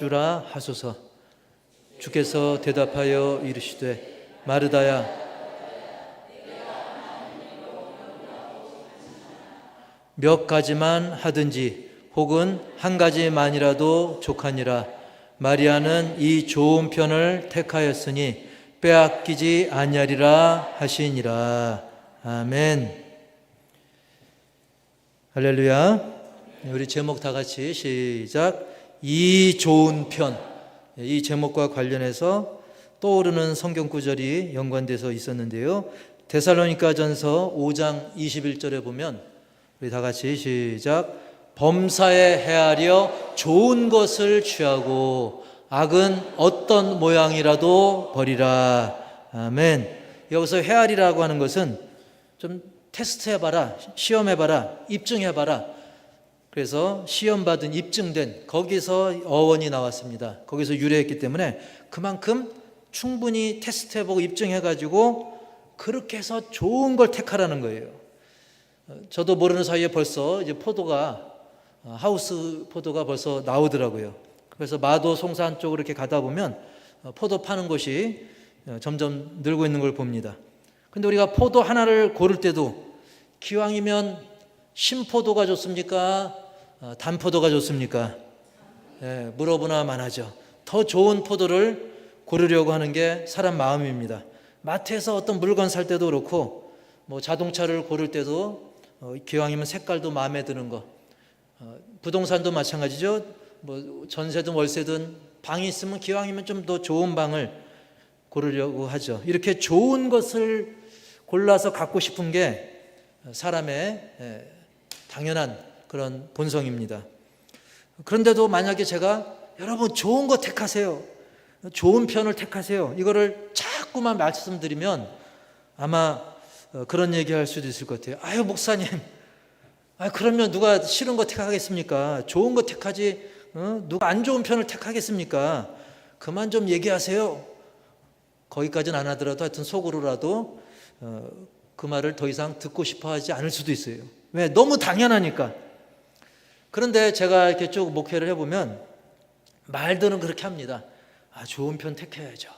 주라 하소서. 주께서 대답하여 이르시되 마르다야, 몇 가지만 하든지 혹은 한 가지만이라도 족하니라. 마리아는 이 좋은 편을 택하였으니 빼앗기지 아니하리라 하시니라. 아멘. 할렐루야. 우리 제목 다 같이 시작. 이 좋은 편. 이 제목과 관련해서 떠오르는 성경 구절이 연관돼서 있었는데요. 데살로니가전서 5장 21절에 보면 우리 다 같이 시작. 범사에 헤아려 좋은 것을 취하고 악은 어떤 모양이라도 버리라. 아멘. 여기서 헤아리라고 하는 것은 좀 테스트해봐라, 시험해봐라, 입증해봐라. 그래서 시험받은, 입증된, 거기서 어원이 나왔습니다. 거기서 유래했기 때문에 그만큼 충분히 테스트해보고 입증해가지고 그렇게 해서 좋은 걸 택하라는 거예요. 저도 모르는 사이에 벌써 이제 포도가, 하우스 포도가 벌써 나오더라고요. 그래서 마도 송산 쪽으로 이렇게 가다 보면 포도 파는 곳이 점점 늘고 있는 걸 봅니다. 근데 우리가 포도 하나를 고를 때도 기왕이면 신포도가 좋습니까? 단포도가 좋습니까? 물어보나 마나죠. 더 좋은 포도를 고르려고 하는 게 사람 마음입니다. 마트에서 어떤 물건 살 때도 그렇고, 뭐 자동차를 고를 때도 기왕이면 색깔도 마음에 드는 거, 부동산도 마찬가지죠. 뭐 전세든 월세든 방이 있으면 기왕이면 좀 더 좋은 방을 고르려고 하죠. 이렇게 좋은 것을 골라서 갖고 싶은 게 사람의 당연한 그런 본성입니다. 그런데도 만약에 제가 여러분 좋은 거 택하세요, 좋은 편을 택하세요, 이거를 자꾸만 말씀드리면 아마 그런 얘기할 수도 있을 것 같아요. 아유 목사님, 그러면 누가 싫은 거 택하겠습니까? 좋은 거 택하지 누가 안 좋은 편을 택하겠습니까? 그만 좀 얘기하세요. 거기까지는 안 하더라도 하여튼 속으로라도 그 말을 더 이상 듣고 싶어 하지 않을 수도 있어요. 왜? 너무 당연하니까. 그런데 제가 이렇게 쭉 목회를 해보면 말들은 그렇게 합니다. 좋은 편 택해야죠.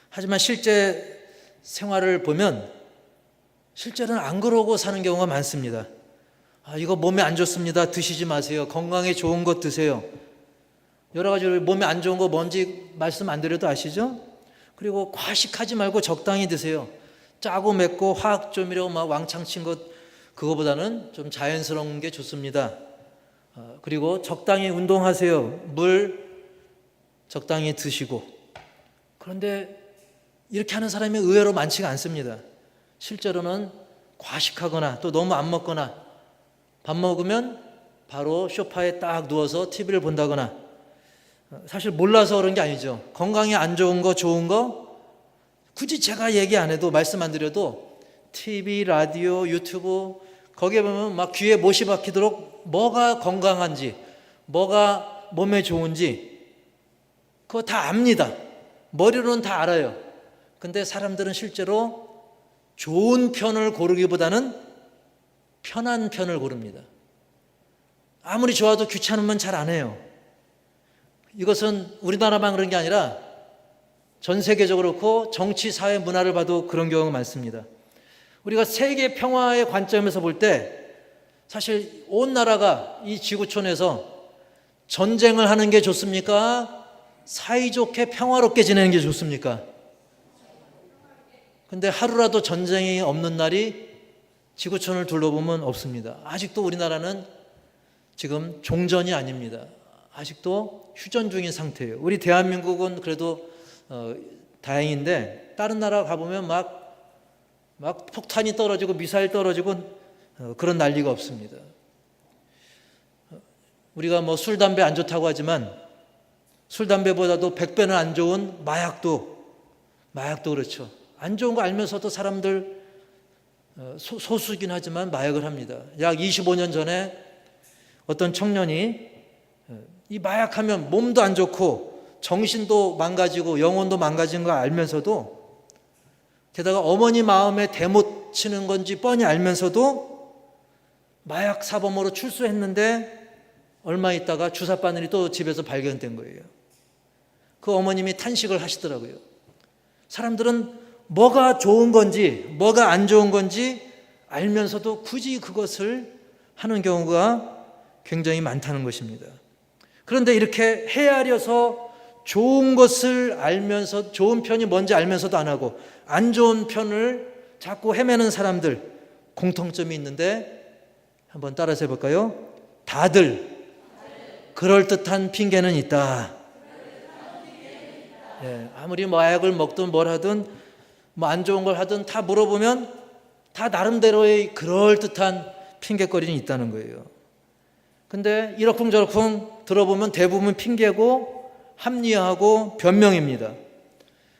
하지만 실제 생활을 보면 실제로는 안 그러고 사는 경우가 많습니다. 이거 몸에 안 좋습니다. 드시지 마세요. 건강에 좋은 것 드세요. 여러 가지 몸에 안 좋은 거 뭔지 말씀 안 드려도 아시죠? 그리고 과식하지 말고 적당히 드세요. 짜고 맵고 화학 조미료 막 왕창 친 것, 그거보다는 좀 자연스러운 게 좋습니다. 그리고 적당히 운동하세요. 물 적당히 드시고. 그런데 이렇게 하는 사람이 의외로 많지가 않습니다. 실제로는 과식하거나 또 너무 안 먹거나 밥 먹으면 바로 소파에 딱 누워서 TV를 본다거나, 사실 몰라서 그런 게 아니죠. 건강에 안 좋은 거, 좋은 거 굳이 제가 얘기 안 해도, 말씀 안 드려도 TV, 라디오, 유튜브 거기에 보면 막 귀에 못이 박히도록 뭐가 건강한지, 뭐가 몸에 좋은지 그거 다 압니다. 머리로는 다 알아요. 근데 사람들은 실제로 좋은 편을 고르기보다는 편한 편을 고릅니다. 아무리 좋아도 귀찮으면 잘 안 해요. 이것은 우리나라만 그런 게 아니라 전 세계적으로 그렇고 정치, 사회, 문화를 봐도 그런 경우가 많습니다. 우리가 세계 평화의 관점에서 볼 때 사실 온 나라가 이 지구촌에서 전쟁을 하는 게 좋습니까? 사이좋게 평화롭게 지내는 게 좋습니까? 근데 하루라도 전쟁이 없는 날이 지구촌을 둘러보면 없습니다. 아직도 우리나라는 지금 종전이 아닙니다. 아직도 휴전 중인 상태예요. 우리 대한민국은 그래도 다행인데 다른 나라 가보면 막 폭탄이 떨어지고 미사일 떨어지고 그런 난리가 없습니다. 우리가 뭐 술, 담배 안 좋다고 하지만 술, 담배보다도 100배는 안 좋은 마약도 그렇죠. 안 좋은 거 알면서도 사람들 소수긴 하지만 마약을 합니다. 약 25년 전에 어떤 청년이 이 마약하면 몸도 안 좋고 정신도 망가지고 영혼도 망가진 거 알면서도, 게다가 어머니 마음에 대못 치는 건지 뻔히 알면서도 마약 사범으로 출소했는데 얼마 있다가 주사 바늘이 또 집에서 발견된 거예요. 그 어머님이 탄식을 하시더라고요. 사람들은 뭐가 좋은 건지 뭐가 안 좋은 건지 알면서도 굳이 그것을 하는 경우가 굉장히 많다는 것입니다. 그런데 이렇게 헤아려서 좋은 것을 알면서 좋은 편이 뭔지 알면서도 안 하고 안 좋은 편을 자꾸 헤매는 사람들 공통점이 있는데 한번 따라서 해볼까요? 다들 그럴듯한 핑계는 있다. 예, 아무리 마약을 먹든 뭘 하든 뭐 안 좋은 걸 하든 다 물어보면 다 나름대로의 그럴듯한 핑계거리는 있다는 거예요. 근데 이러쿵저러쿵 들어보면 대부분 핑계고 합리화하고 변명입니다.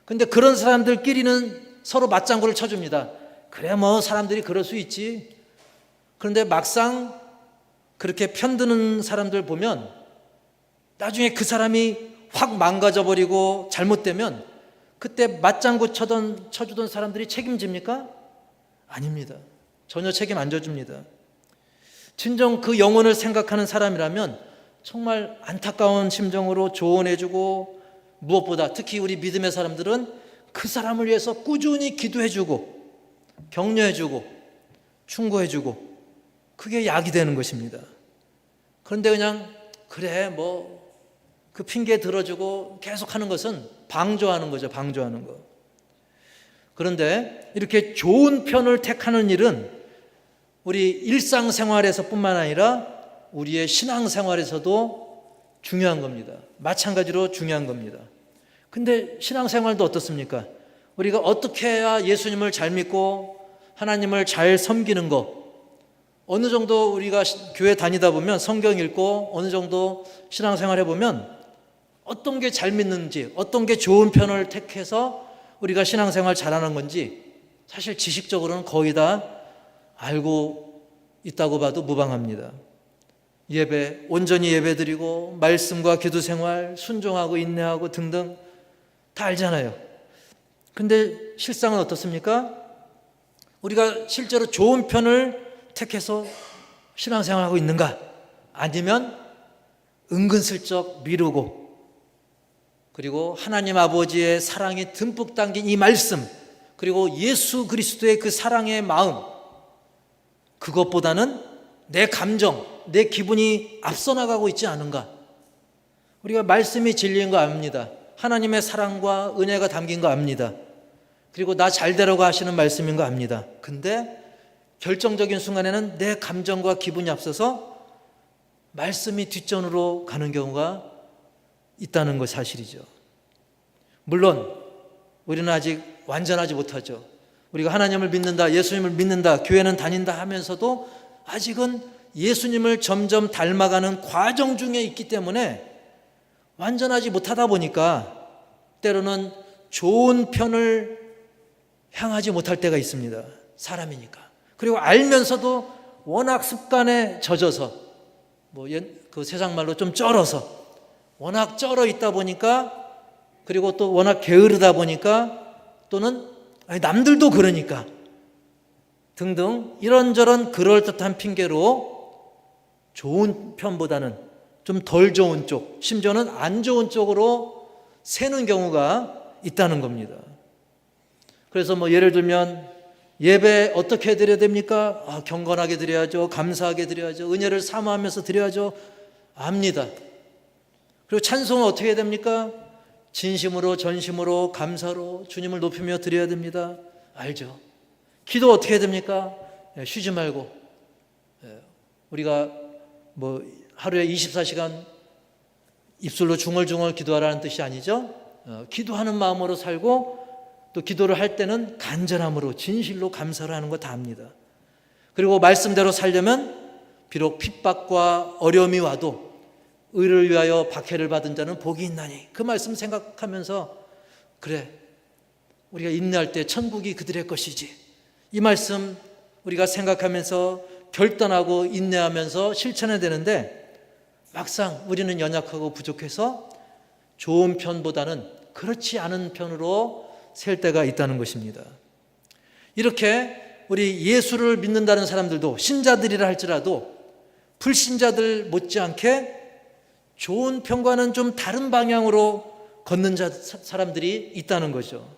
근데 그런 사람들끼리는 서로 맞장구를 쳐줍니다. 그래 뭐 사람들이 그럴 수 있지. 그런데 막상 그렇게 편드는 사람들 보면 나중에 그 사람이 확 망가져버리고 잘못되면 그때 맞장구 쳐주던 사람들이 책임집니까? 아닙니다. 전혀 책임 안 져줍니다. 진정 그 영혼을 생각하는 사람이라면 정말 안타까운 심정으로 조언해주고 무엇보다 특히 우리 믿음의 사람들은 그 사람을 위해서 꾸준히 기도해주고 격려해주고 충고해주고 그게 약이 되는 것입니다. 그런데 그냥 그래 뭐 그 핑계 들어주고 계속하는 것은 방조하는 거죠. 방조하는 거. 그런데 이렇게 좋은 편을 택하는 일은 우리 일상생활에서뿐만 아니라 우리의 신앙생활에서도 중요한 겁니다. 마찬가지로 중요한 겁니다. 근데 신앙생활도 어떻습니까? 우리가 어떻게 해야 예수님을 잘 믿고 하나님을 잘 섬기는 거, 어느 정도 우리가 교회 다니다 보면 성경 읽고 어느 정도 신앙생활 해보면 어떤 게 잘 믿는지 어떤 게 좋은 편을 택해서 우리가 신앙생활 잘하는 건지 사실 지식적으로는 거의 다 알고 있다고 봐도 무방합니다. 예배, 온전히 예배드리고 말씀과 기도생활 순종하고 인내하고 등등 다 알잖아요. 근데 실상은 어떻습니까? 우리가 실제로 좋은 편을 택해서 신앙생활하고 있는가? 아니면 은근슬쩍 미루고 그리고 하나님 아버지의 사랑이 듬뿍 담긴 이 말씀 그리고 예수 그리스도의 그 사랑의 마음 그것보다는 내 감정, 내 기분이 앞서 나가고 있지 않은가? 우리가 말씀이 진리인 거 압니다. 하나님의 사랑과 은혜가 담긴 거 압니다. 그리고 나 잘 되라고 하시는 말씀인 거 압니다. 근데 결정적인 순간에는 내 감정과 기분이 앞서서 말씀이 뒷전으로 가는 경우가 있다는 것 사실이죠. 물론 우리는 아직 완전하지 못하죠. 우리가 하나님을 믿는다, 예수님을 믿는다, 교회는 다닌다 하면서도 아직은 예수님을 점점 닮아가는 과정 중에 있기 때문에 완전하지 못하다 보니까 때로는 좋은 편을 향하지 못할 때가 있습니다. 사람이니까. 그리고 알면서도 워낙 습관에 젖어서 그 세상 말로 좀 쩔어서 워낙 쩔어 있다 보니까 그리고 또 워낙 게으르다 보니까 또는 남들도 그러니까 등등 이런저런 그럴듯한 핑계로 좋은 편보다는 좀 덜 좋은 쪽 심지어는 안 좋은 쪽으로 새는 경우가 있다는 겁니다. 그래서 예를 들면 예배 어떻게 드려야 됩니까? 경건하게 드려야죠. 감사하게 드려야죠. 은혜를 사모하면서 드려야죠. 압니다. 그리고 찬송은 어떻게 해야 됩니까? 진심으로 전심으로 감사로 주님을 높이며 드려야 됩니다. 알죠. 기도 어떻게 해야 됩니까? 쉬지 말고 우리가 하루에 24시간 입술로 중얼중얼 기도하라는 뜻이 아니죠. 기도하는 마음으로 살고 또 기도를 할 때는 간절함으로 진실로 감사를 하는 거 다 압니다. 그리고 말씀대로 살려면 비록 핍박과 어려움이 와도 의를 위하여 박해를 받은 자는 복이 있나니 그 말씀 생각하면서 그래 우리가 인내할 때 천국이 그들의 것이지 이 말씀 우리가 생각하면서 결단하고 인내하면서 실천해야 되는데 막상 우리는 연약하고 부족해서 좋은 편보다는 그렇지 않은 편으로 셀 때가 있다는 것입니다. 이렇게 우리 예수를 믿는다는 사람들도 신자들이라 할지라도 불신자들 못지않게 좋은 편과는 좀 다른 방향으로 걷는 사람들이 있다는 거죠.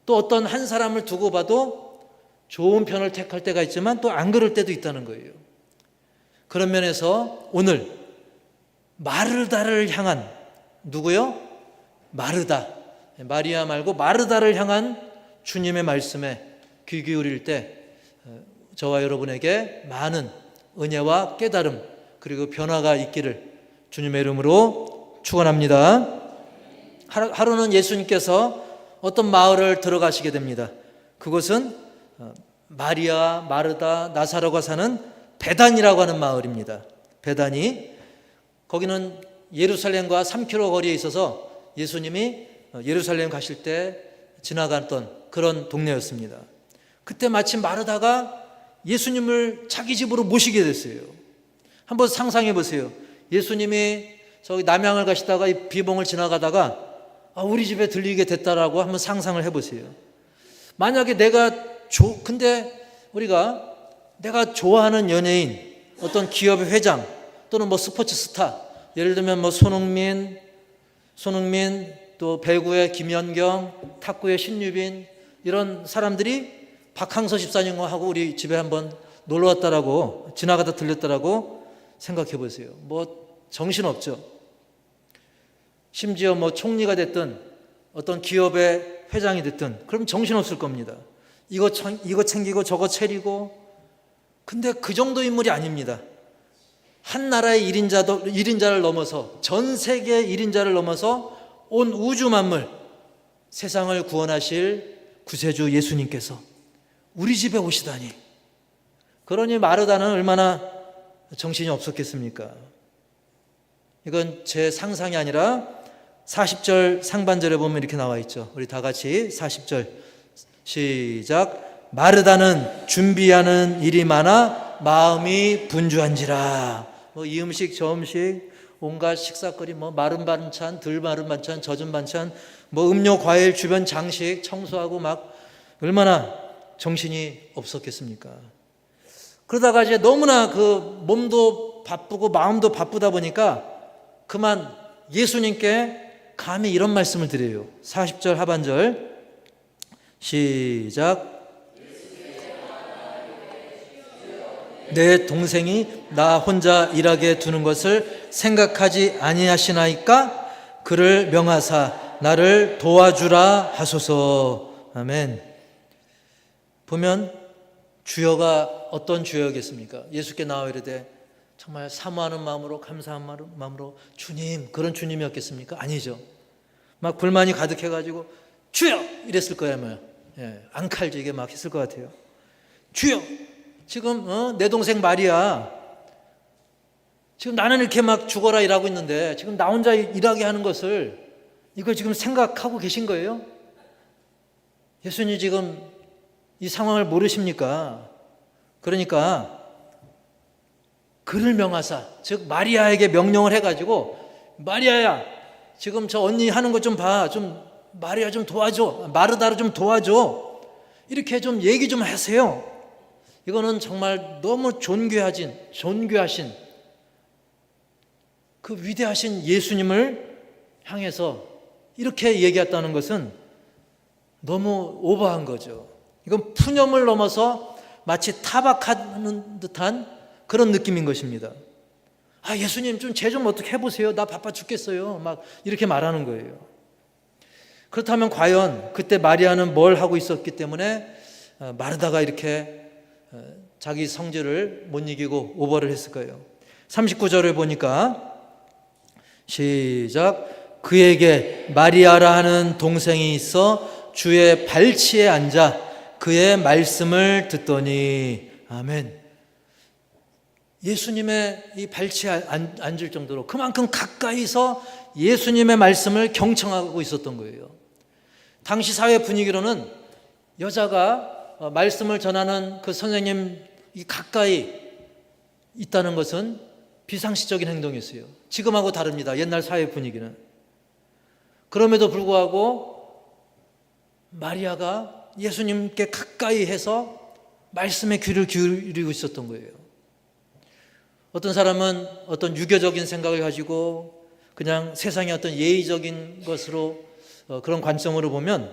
또 어떤 한 사람을 두고 봐도 좋은 편을 택할 때가 있지만 또 안 그럴 때도 있다는 거예요. 그런 면에서 오늘 마르다를 향한, 누구요? 마르다, 마리아 말고 마르다를 향한 주님의 말씀에 귀 기울일 때 저와 여러분에게 많은 은혜와 깨달음 그리고 변화가 있기를 주님의 이름으로 축원합니다. 하루는 예수님께서 어떤 마을을 들어가시게 됩니다. 그곳은 마리아, 마르다, 나사로가 사는 베단이라고 하는 마을입니다. 베단이, 거기는 예루살렘과 3km 거리에 있어서 예수님이 예루살렘 가실 때 지나갔던 그런 동네였습니다. 그때 마침 마르다가 예수님을 자기 집으로 모시게 됐어요. 한번 상상해 보세요. 예수님이 저기 남양을 가시다가 이 비봉을 지나가다가 우리 집에 들리게 됐다라고 한번 상상을 해보세요. 만약에 근데 우리가 내가 좋아하는 연예인, 어떤 기업의 회장 또는 뭐 스포츠 스타, 예를 들면 뭐 손흥민, 또 배구의 김연경, 탁구의 신유빈, 이런 사람들이 박항서 집사님과 하고 우리 집에 한번 놀러 왔다라고, 지나가다 들렸다라고 생각해 보세요. 뭐 정신없죠. 심지어 뭐 총리가 됐든 어떤 기업의 회장이 됐든 그럼 정신없을 겁니다. 이거 챙기고 저거 차리고. 근데 그 정도 인물이 아닙니다. 한 나라의 1인자를 넘어서, 전 세계의 1인자를 넘어서 온 우주 만물, 세상을 구원하실 구세주 예수님께서 우리 집에 오시다니. 그러니 마르다는 얼마나 정신이 없었겠습니까? 이건 제 상상이 아니라 40절 상반절에 보면 이렇게 나와 있죠. 우리 다 같이 40절 시작. 마르다는 준비하는 일이 많아 마음이 분주한지라. 뭐 이 음식 저 음식 온갖 식사거리, 뭐 마른 반찬, 덜 마른 반찬, 젖은 반찬, 뭐 음료, 과일, 주변 장식 청소하고 막 얼마나 정신이 없었겠습니까? 그러다가 이제 너무나 그 몸도 바쁘고 마음도 바쁘다 보니까 그만 예수님께 감히 이런 말씀을 드려요. 40절 하반절 시작. 내 동생이 나 혼자 일하게 두는 것을 생각하지 아니하시나이까? 그를 명하사 나를 도와주라 하소서. 아멘. 보면 주여가 어떤 주여겠습니까? 예수께 나와 이르되 정말 사모하는 마음으로, 감사한 마음으로 주님, 그런 주님이었겠습니까? 아니죠. 막 불만이 가득해가지고 주여! 이랬을 거야, 뭐. 앙칼지게 막 했을 것 같아요. 주여! 지금 내 동생 마리아, 지금 나는 이렇게 막 죽어라 일하고 있는데 지금 나 혼자 일하게 하는 것을 이걸 지금 생각하고 계신 거예요? 예수님 지금 이 상황을 모르십니까? 그러니까 그를 명하사, 즉 마리아에게 명령을 해가지고 마리아야, 지금 저 언니 하는 것 좀 봐, 좀 마리아 좀 도와줘, 마르다를 좀 도와줘, 이렇게 좀 얘기 좀 하세요. 이거는 정말 너무 존귀하신 그 위대하신 예수님을 향해서 이렇게 얘기했다는 것은 너무 오버한 거죠. 이건 푸념을 넘어서 마치 타박하는 듯한 그런 느낌인 것입니다. 예수님 좀 제 좀 어떻게 해보세요. 나 바빠 죽겠어요. 막 이렇게 말하는 거예요. 그렇다면 과연 그때 마리아는 뭘 하고 있었기 때문에 마르다가 이렇게 자기 성질을 못 이기고 오버를 했을까요? 39절을 보니까 시작. 그에게 마리아라 하는 동생이 있어 주의 발치에 앉아 그의 말씀을 듣더니. 아멘. 예수님의 이 발치에 앉을 정도로 그만큼 가까이서 예수님의 말씀을 경청하고 있었던 거예요. 당시 사회 분위기로는 여자가 말씀을 전하는 그 선생님 가까이 있다는 것은 비상식적인 행동이었어요. 지금하고 다릅니다. 옛날 사회 분위기는. 그럼에도 불구하고 마리아가 예수님께 가까이 해서 말씀에 귀를 기울이고 있었던 거예요. 어떤 사람은 어떤 유교적인 생각을 가지고 그냥 세상의 어떤 예의적인 것으로 그런 관점으로 보면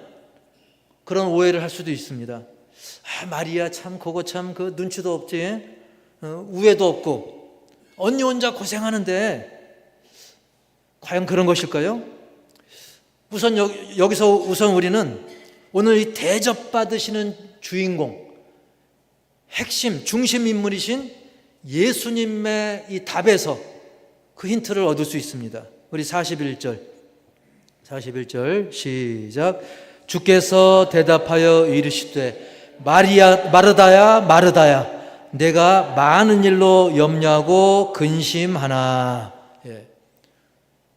그런 오해를 할 수도 있습니다. 아, 마리아 참 그거 참 그 눈치도 없지, 우애도 없고 언니 혼자 고생하는데 과연 그런 것일까요? 우선 여기서 우선 우리는 오늘 이 대접받으시는 주인공, 핵심, 중심 인물이신 예수님의 이 답에서 그 힌트를 얻을 수 있습니다. 우리 41절 시작. 주께서 대답하여 이르시되 마르다야 마르다야 내가 많은 일로 염려하고 근심하나. 예.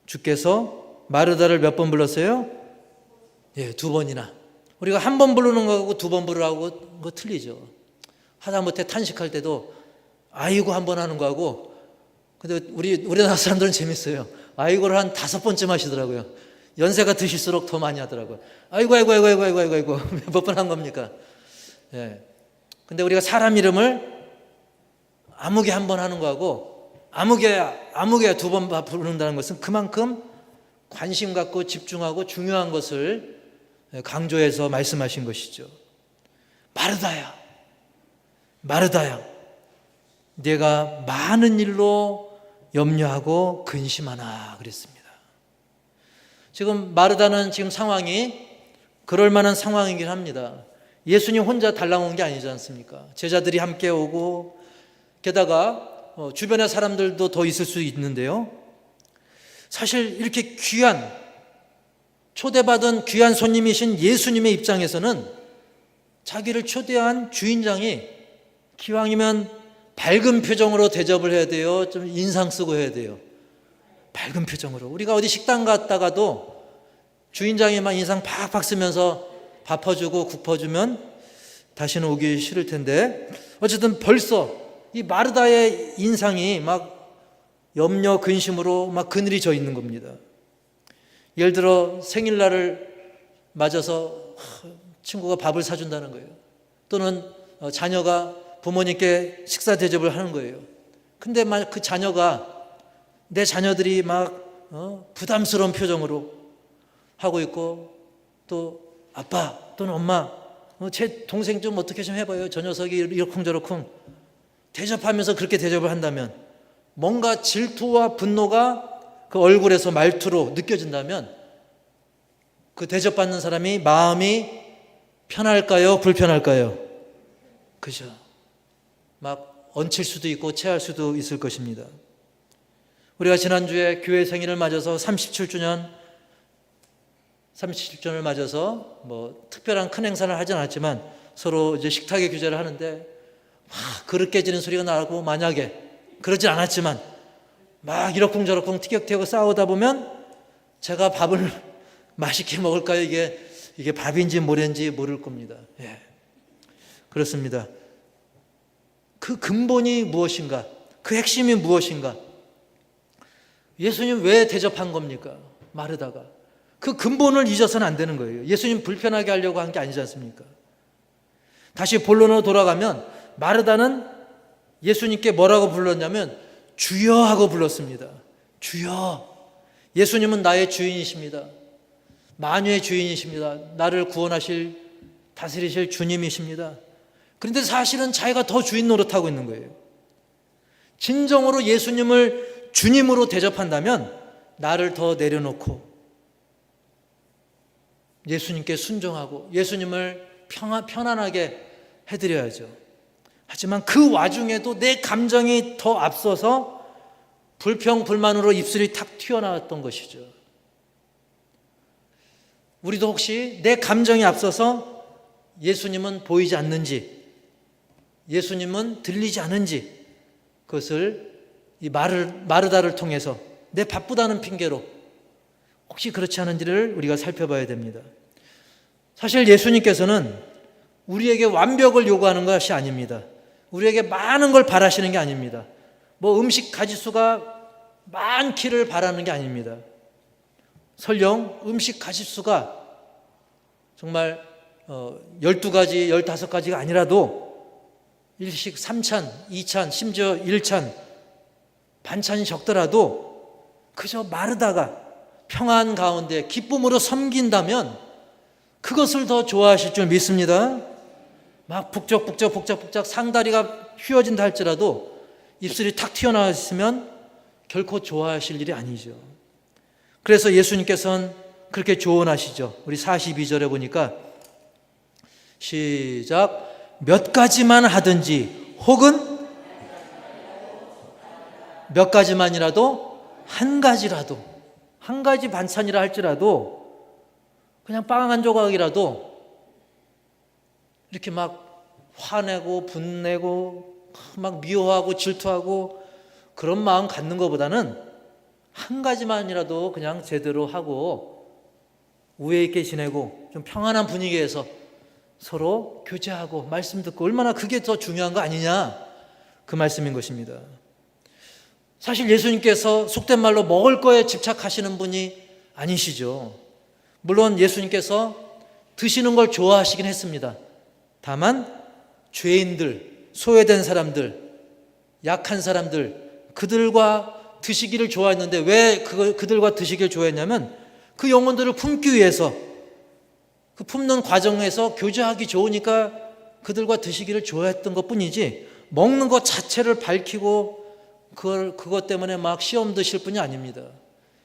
주께서 마르다를 몇 번 불렀어요? 예, 2번이나. 우리가 한 번 부르는 거하고 2번 부르라고 그거 틀리죠. 하다못해 탄식할 때도 아이고 한 번 하는 거하고, 근데 우리나라 사람들은 재밌어요. 아이고를 한 5번쯤 하시더라고요. 연세가 드실수록 더 많이 하더라고요. 아이고 몇 번 한 겁니까? 예. 근데 우리가 사람 이름을 아무개 한 번 하는 거하고 아무개 2번 부른다는 것은 그만큼 관심 갖고 집중하고 중요한 것을 강조해서 말씀하신 것이죠. 마르다야 내가 많은 일로 염려하고 근심하나 그랬습니다. 지금 마르다는 지금 상황이 그럴 만한 상황이긴 합니다. 예수님 혼자 달랑 온 게 아니지 않습니까? 제자들이 함께 오고 게다가 주변의 사람들도 더 있을 수 있는데요. 사실 이렇게 초대받은 귀한 손님이신 예수님의 입장에서는 자기를 초대한 주인장이 기왕이면 밝은 표정으로 대접을 해야 돼요. 좀 인상 쓰고 해야 돼요. 밝은 표정으로. 우리가 어디 식당 갔다가도 주인장이 막 인상 팍팍 쓰면서 밥 퍼주고 국 퍼주면 다시는 오기 싫을 텐데, 어쨌든 벌써 이 마르다의 인상이 막 염려 근심으로 막 그늘이 져 있는 겁니다. 예를 들어 생일날을 맞아서 친구가 밥을 사준다는 거예요. 또는 자녀가 부모님께 식사 대접을 하는 거예요. 근데 막 그 자녀가, 내 자녀들이 막 부담스러운 표정으로 하고 있고, 또 아빠 또는 엄마 제 동생 좀 어떻게 좀 해봐요. 저 녀석이 이러쿵저러쿵 대접하면서 그렇게 대접을 한다면, 뭔가 질투와 분노가 그 얼굴에서 말투로 느껴진다면 그 대접받는 사람이 마음이 편할까요? 불편할까요? 그죠? 막 얹힐 수도 있고 체할 수도 있을 것입니다. 우리가 지난주에 교회 생일을 맞아서 37주년을 맞아서 뭐 특별한 큰 행사를 하진 않았지만 서로 이제 식탁의 규제를 하는데 막 그릇 깨지는 소리가 나고, 만약에 그러진 않았지만 막 이러쿵저러쿵 티격태격 싸우다 보면 제가 밥을 맛있게 먹을까요? 이게 밥인지 모래인지 모를 겁니다. 예. 그렇습니다. 그 근본이 무엇인가? 그 핵심이 무엇인가? 예수님 왜 대접한 겁니까? 마르다가. 그 근본을 잊어서는 안 되는 거예요. 예수님 불편하게 하려고 한 게 아니지 않습니까? 다시 본론으로 돌아가면 마르다는 예수님께 뭐라고 불렀냐면 주여 하고 불렀습니다. 주여. 예수님은 나의 주인이십니다. 만유의 주인이십니다. 나를 구원하실, 다스리실 주님이십니다. 그런데 사실은 자기가 더 주인 노릇하고 있는 거예요. 진정으로 예수님을 주님으로 대접한다면 나를 더 내려놓고 예수님께 순종하고 예수님을 편안하게 해드려야죠. 하지만 그 와중에도 내 감정이 더 앞서서 불평불만으로 입술이 탁 튀어나왔던 것이죠. 우리도 혹시 내 감정이 앞서서 예수님은 보이지 않는지, 예수님은 들리지 않은지, 그것을 이 마르다를 통해서 내 바쁘다는 핑계로 혹시 그렇지 않은지를 우리가 살펴봐야 됩니다. 사실 예수님께서는 우리에게 완벽을 요구하는 것이 아닙니다. 우리에게 많은 걸 바라시는 게 아닙니다. 뭐 음식 가짓수가 많기를 바라는 게 아닙니다. 설령 음식 가짓수가 정말 12가지, 15가지가 아니라도 일식 3찬, 2찬, 심지어 1찬 반찬이 적더라도 그저 마르다가 평안 가운데 기쁨으로 섬긴다면 그것을 더 좋아하실 줄 믿습니다. 막 북적북적 상다리가 휘어진다 할지라도 입술이 탁 튀어나와 있으면 결코 좋아하실 일이 아니죠. 그래서 예수님께서는 그렇게 조언하시죠. 우리 42절에 보니까 시작, 몇 가지만 하든지 혹은 몇 가지만이라도 한 가지 반찬이라 할지라도 그냥 빵 한 조각이라도 이렇게 막 화내고 분내고 막 미워하고 질투하고 그런 마음 갖는 것보다는 한 가지만이라도 그냥 제대로 하고 우애 있게 지내고 좀 평안한 분위기에서 서로 교제하고 말씀 듣고 얼마나 그게 더 중요한 거 아니냐, 그 말씀인 것입니다. 사실 예수님께서 속된 말로 먹을 거에 집착하시는 분이 아니시죠. 물론 예수님께서 드시는 걸 좋아하시긴 했습니다. 다만 죄인들, 소외된 사람들, 약한 사람들, 그들과 드시기를 좋아했는데 왜 그들과 드시기를 좋아했냐면 그 영혼들을 품기 위해서, 그 품는 과정에서 교제하기 좋으니까 그들과 드시기를 좋아했던 것뿐이지 먹는 것 자체를 밝히고 그것 때문에 막 시험 드실 분이 아닙니다.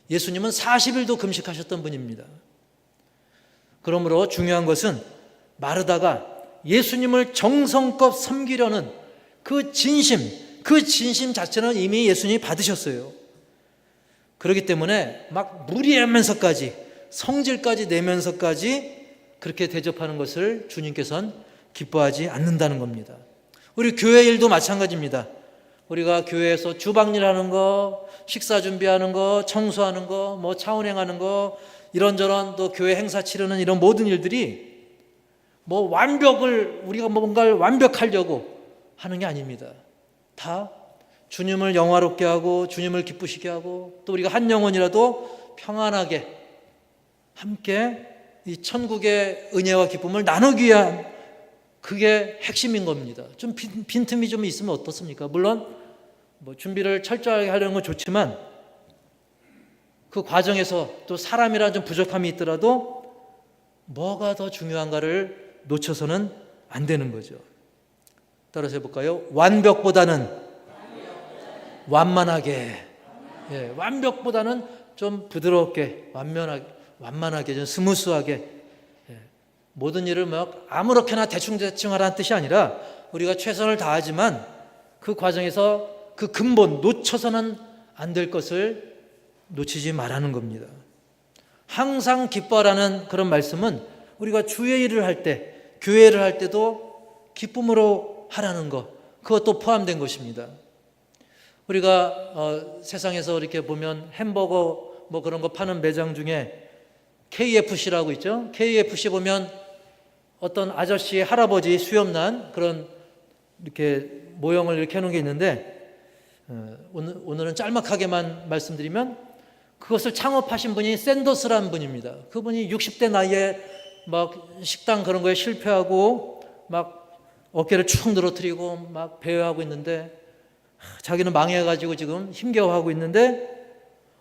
예수님은 40일도 금식하셨던 분입니다. 그러므로 중요한 것은 마르다가 예수님을 정성껏 섬기려는 그 진심 자체는 이미 예수님이 받으셨어요. 그렇기 때문에 막 무리하면서까지 성질까지 내면서까지 그렇게 대접하는 것을 주님께서는 기뻐하지 않는다는 겁니다. 우리 교회 일도 마찬가지입니다. 우리가 교회에서 주방일 하는 거, 식사 준비하는 거, 청소하는 거, 뭐 차운행하는 거, 이런저런 또 교회 행사 치르는 이런 모든 일들이 뭐 우리가 뭔가를 완벽하려고 하는 게 아닙니다. 다 주님을 영화롭게 하고 주님을 기쁘시게 하고 또 우리가 한 영혼이라도 평안하게 함께 이 천국의 은혜와 기쁨을 나누기 위한, 그게 핵심인 겁니다. 좀 빈틈이 좀 있으면 어떻습니까? 물론 뭐 준비를 철저하게 하려는 건 좋지만 그 과정에서 또 사람이란 좀 부족함이 있더라도 뭐가 더 중요한가를 놓쳐서는 안 되는 거죠. 따라서 해볼까요? 완벽보다는 완만하게, 완벽보다는 좀 부드럽게, 완만하게, 좀 스무스하게, 모든 일을 막 아무렇게나 대충 하라는 뜻이 아니라 우리가 최선을 다하지만 그 과정에서 그 근본, 놓쳐서는 안 될 것을 놓치지 말라는 겁니다. 항상 기뻐하라는 그런 말씀은 우리가 주의 일을 할 때, 교회를 할 때도 기쁨으로 하라는 것, 그것도 포함된 것입니다. 우리가 세상에서 이렇게 보면 햄버거 뭐 그런 거 파는 매장 중에 KFC라고 있죠. KFC 보면 어떤 아저씨, 할아버지 수염난 그런 이렇게 모형을 이렇게 해놓은 게 있는데, 오늘은 짤막하게만 말씀드리면 그것을 창업하신 분이 샌더스라는 분입니다. 그분이 60대 나이에 막 식당 그런 거에 실패하고 막 어깨를 축 늘어뜨리고 막 배회하고 있는데 자기는 망해가지고 지금 힘겨워하고 있는데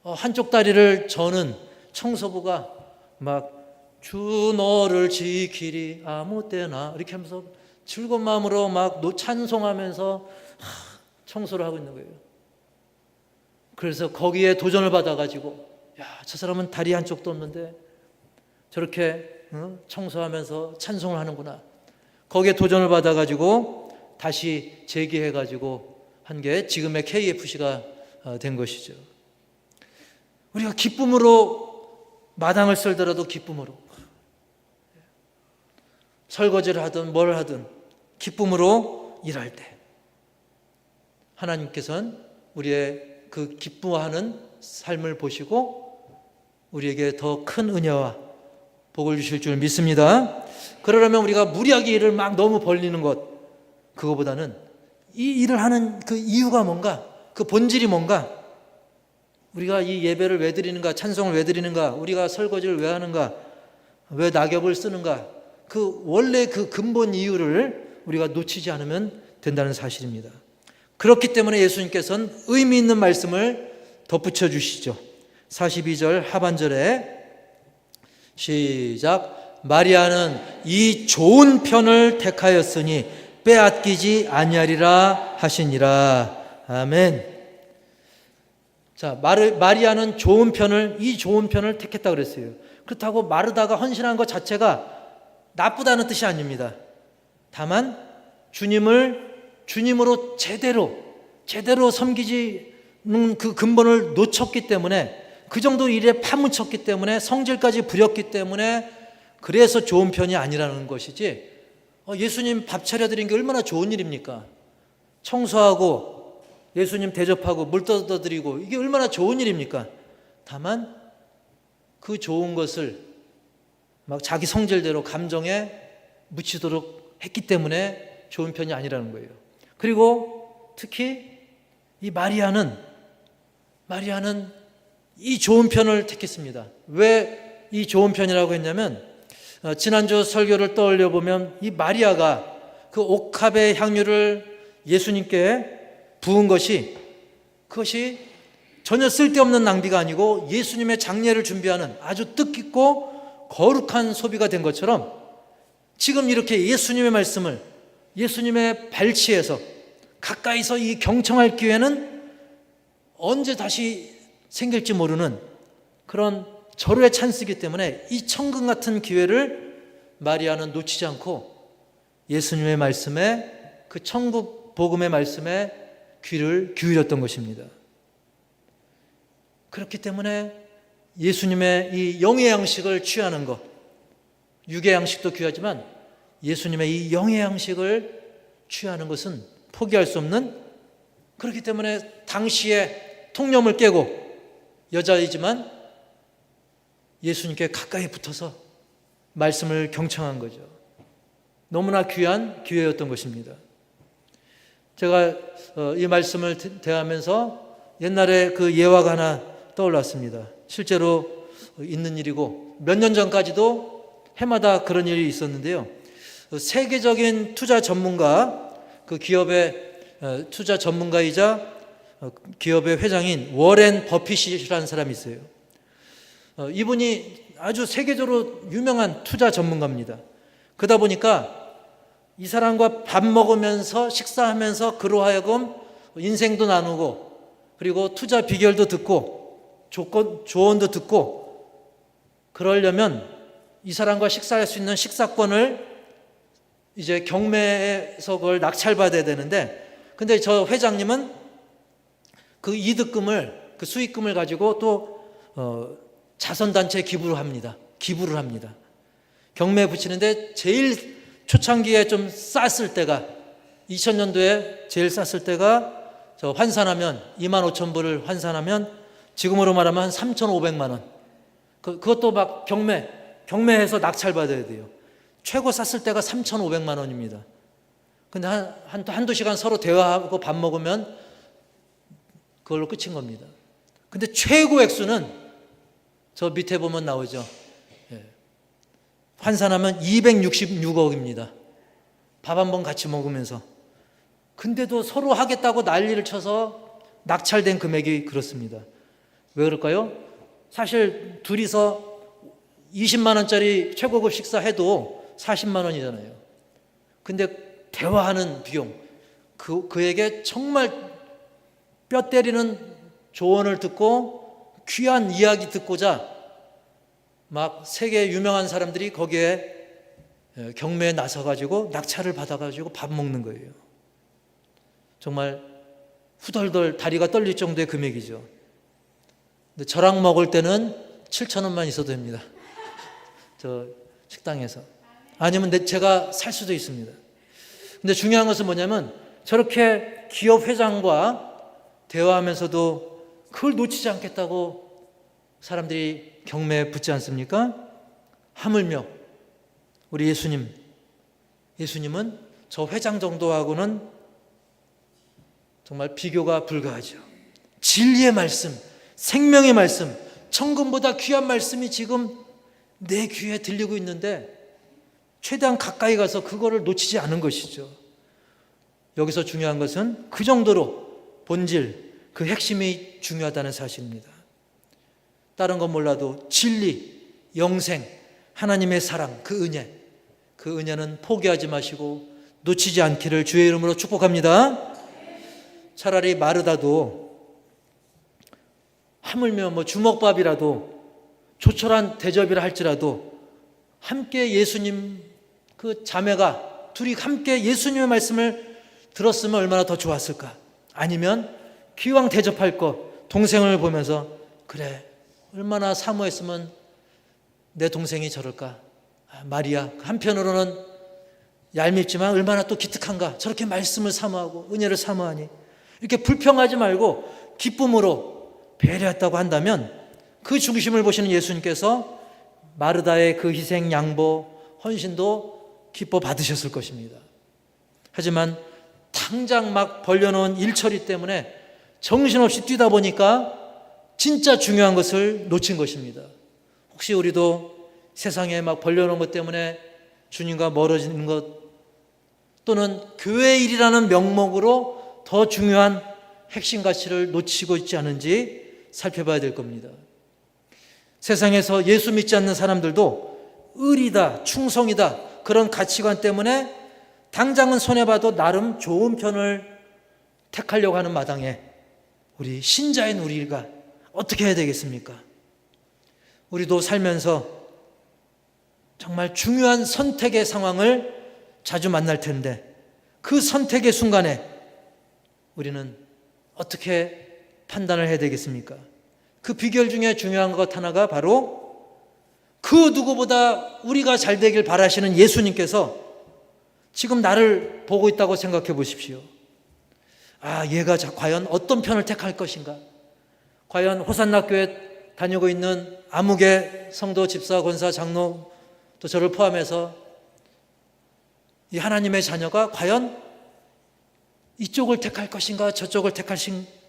한쪽 다리를 저는 청소부가 막 주 너를 지키리 아무 때나 이렇게 하면서 즐거운 마음으로 막 찬송하면서 청소를 하고 있는 거예요. 그래서 거기에 도전을 받아가지고, 저 사람은 다리 한쪽도 없는데 저렇게 청소하면서 찬송을 하는구나. 거기에 도전을 받아가지고 다시 재기해가지고 한 게 지금의 KFC가 된 것이죠. 우리가 기쁨으로 마당을 썰더라도 기쁨으로, 설거지를 하든 뭘 하든 기쁨으로 일할 때 하나님께서는 우리의 그 기뻐하는 삶을 보시고 우리에게 더 큰 은혜와 복을 주실 줄 믿습니다. 그러려면 우리가 무리하게 일을 막 너무 벌리는 것, 그거보다는 이 일을 하는 그 이유가 뭔가, 그 본질이 뭔가, 우리가 이 예배를 왜 드리는가, 찬송을 왜 드리는가, 우리가 설거지를 왜 하는가, 왜 낙엽을 쓰는가, 그 원래 그 근본 이유를 우리가 놓치지 않으면 된다는 사실입니다. 그렇기 때문에 예수님께서는 의미 있는 말씀을 덧붙여 주시죠. 42절 하반절에 시작. 마리아는 이 좋은 편을 택하였으니 빼앗기지 아니하리라 하시니라. 아멘. 자, 마리아는 이 좋은 편을 택했다 그랬어요. 그렇다고 마르다가 헌신한 것 자체가 나쁘다는 뜻이 아닙니다. 다만 주님으로 제대로 섬기지는 그 근본을 놓쳤기 때문에, 그 정도 일에 파묻혔기 때문에, 성질까지 부렸기 때문에 그래서 좋은 편이 아니라는 것이지, 예수님 밥 차려드린 게 얼마나 좋은 일입니까? 청소하고 예수님 대접하고 물 떠드리고 이게 얼마나 좋은 일입니까? 다만 그 좋은 것을 막 자기 성질대로 감정에 묻히도록 했기 때문에 좋은 편이 아니라는 거예요. 그리고 특히 이 마리아는 이 좋은 편을 택했습니다. 왜 이 좋은 편이라고 했냐면, 지난주 설교를 떠올려 보면 이 마리아가 그 옥합의 향유를 예수님께 부은 그것이 전혀 쓸데없는 낭비가 아니고 예수님의 장례를 준비하는 아주 뜻깊고 거룩한 소비가 된 것처럼, 지금 이렇게 예수님의 말씀을 예수님의 발치에서 가까이서 이 경청할 기회는 언제 다시 생길지 모르는 그런 절호의 찬스이기 때문에 이 천금 같은 기회를 마리아는 놓치지 않고 예수님의 말씀에, 그 천국 복음의 말씀에 귀를 기울였던 것입니다. 그렇기 때문에 예수님의 이 영의 양식을 취하는 것, 육의 양식도 귀하지만 예수님의 이 영의 양식을 취하는 것은 포기할 수 없는, 그렇기 때문에 당시에 통념을 깨고 여자이지만 예수님께 가까이 붙어서 말씀을 경청한 거죠. 너무나 귀한 기회였던 것입니다. 제가 이 말씀을 대하면서 옛날에 그 예화가 하나 떠올랐습니다. 실제로 있는 일이고 몇 년 전까지도 해마다 그런 일이 있었는데요. 세계적인 투자 전문가, 그 기업의 투자 전문가이자 기업의 회장인 워렌 버핏이라는 사람이 있어요. 이분이 아주 세계적으로 유명한 투자 전문가입니다. 그러다 보니까 이 사람과 밥 먹으면서 식사하면서 그로 하여금 인생도 나누고, 그리고 투자 비결도 듣고 조언도 듣고, 그러려면 이 사람과 식사할 수 있는 식사권을 이제 경매에서 그걸 낙찰받아야 되는데, 근데 저 회장님은 그 이득금을, 그 수익금을 가지고 또 자선단체에 기부를 합니다. 경매에 붙이는데 제일 초창기에 좀 쌌을 때가 2000년도에 제일 쌌을 때가 저 환산하면 25,000불을 환산하면 지금으로 말하면 한 3,500만 원. 그것도 막 경매해서 낙찰받아야 돼요. 최고 쌌을 때가 3,500만 원입니다. 근데 한두 시간 서로 대화하고 밥 먹으면 그걸로 끝인 겁니다. 근데 최고 액수는 저 밑에 보면 나오죠. 환산하면 266억입니다. 밥 한 번 같이 먹으면서. 근데도 서로 하겠다고 난리를 쳐서 낙찰된 금액이 그렇습니다. 왜 그럴까요? 사실 둘이서 20만 원짜리 최고급 식사해도 40만 원이잖아요. 근데 대화하는 비용, 그에게 정말 뼈 때리는 조언을 듣고 귀한 이야기 듣고자 막 세계 유명한 사람들이 거기에 경매에 나서가지고 낙찰을 받아가지고 밥 먹는 거예요. 정말 후덜덜 다리가 떨릴 정도의 금액이죠. 근데 저랑 먹을 때는 7,000원만 있어도 됩니다. 저 식당에서. 아니면 제가 살 수도 있습니다. 근데 중요한 것은 뭐냐면, 저렇게 기업 회장과 대화하면서도 그걸 놓치지 않겠다고 사람들이 경매에 붙지 않습니까? 하물며 우리 예수님은 저 회장 정도하고는 정말 비교가 불가하죠. 진리의 말씀, 생명의 말씀, 천금보다 귀한 말씀이 지금 내 귀에 들리고 있는데 최대한 가까이 가서 그거를 놓치지 않은 것이죠. 여기서 중요한 것은 그 정도로 본질, 그 핵심이 중요하다는 사실입니다. 다른 건 몰라도 진리, 영생, 하나님의 사랑, 그 은혜는 포기하지 마시고 놓치지 않기를 주의 이름으로 축복합니다. 차라리 마르다도 하물며 주먹밥이라도 조촐한 대접이라 할지라도 함께 예수님 그 자매가 둘이 함께 예수님의 말씀을 들었으면 얼마나 더 좋았을까. 아니면 기왕 대접할 거 동생을 보면서 그래 얼마나 사모했으면 내 동생이 저럴까. 마리아 한편으로는 얄밉지만 얼마나 또 기특한가. 저렇게 말씀을 사모하고 은혜를 사모하니. 이렇게 불평하지 말고 기쁨으로 배려했다고 한다면 그 중심을 보시는 예수님께서 마르다의 그 희생, 양보, 헌신도 기뻐 받으셨을 것입니다. 하지만 당장 막 벌려놓은 일처리 때문에 정신없이 뛰다 보니까 진짜 중요한 것을 놓친 것입니다. 혹시 우리도 세상에 막 벌려놓은 것 때문에 주님과 멀어지는 것 또는 교회 일이라는 명목으로 더 중요한 핵심 가치를 놓치고 있지 않은지 살펴봐야 될 겁니다. 세상에서 예수 믿지 않는 사람들도 의리다, 충성이다 그런 가치관 때문에 당장은 손해봐도 나름 좋은 편을 택하려고 하는 마당에 우리 신자인 우리가 어떻게 해야 되겠습니까? 우리도 살면서 정말 중요한 선택의 상황을 자주 만날 텐데 그 선택의 순간에 우리는 어떻게 판단을 해야 되겠습니까? 그 비결 중에 중요한 것 하나가 바로 그 누구보다 우리가 잘 되길 바라시는 예수님께서 지금 나를 보고 있다고 생각해 보십시오. 얘가 과연 어떤 편을 택할 것인가? 과연 호산나 교회 다니고 있는 아무개 성도, 집사, 권사, 장로 또 저를 포함해서 이 하나님의 자녀가 과연 이쪽을 택할 것인가 저쪽을 택할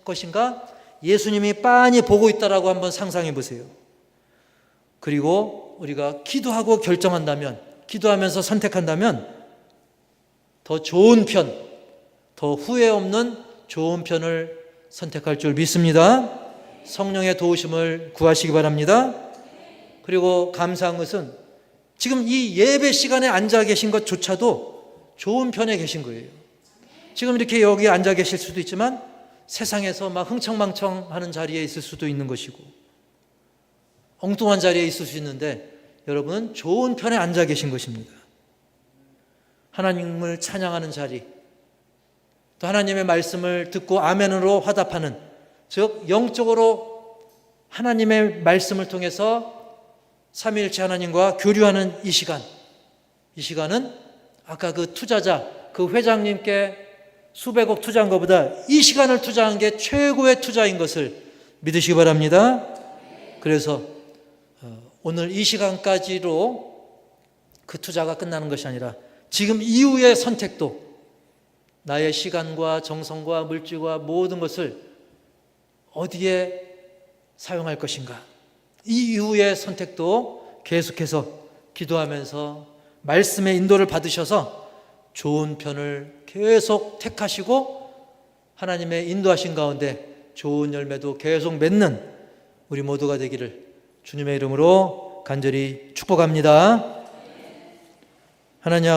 것인가 예수님이 빤히 보고 있다라고 한번 상상해 보세요. 그리고 우리가 기도하고 결정한다면, 기도하면서 선택한다면 더 좋은 편, 더 후회 없는 좋은 편을 선택할 줄 믿습니다. 성령의 도우심을 구하시기 바랍니다. 그리고 감사한 것은 지금 이 예배 시간에 앉아 계신 것조차도 좋은 편에 계신 거예요. 지금 이렇게 여기 앉아 계실 수도 있지만 세상에서 막 흥청망청하는 자리에 있을 수도 있는 것이고 엉뚱한 자리에 있을 수 있는데 여러분은 좋은 편에 앉아 계신 것입니다. 하나님을 찬양하는 자리, 또 하나님의 말씀을 듣고 아멘으로 화답하는, 즉 영적으로 하나님의 말씀을 통해서 삼위일체 하나님과 교류하는 이 시간은 아까 그 투자자, 그 회장님께 수백억 투자한 것보다 이 시간을 투자한 게 최고의 투자인 것을 믿으시기 바랍니다. 그래서 오늘 이 시간까지로 그 투자가 끝나는 것이 아니라 지금 이후의 선택도 나의 시간과 정성과 물질과 모든 것을 어디에 사용할 것인가, 이 이후의 선택도 계속해서 기도하면서 말씀의 인도를 받으셔서 좋은 편을 계속 택하시고 하나님의 인도하신 가운데 좋은 열매도 계속 맺는 우리 모두가 되기를 주님의 이름으로 간절히 축복합니다. 하나님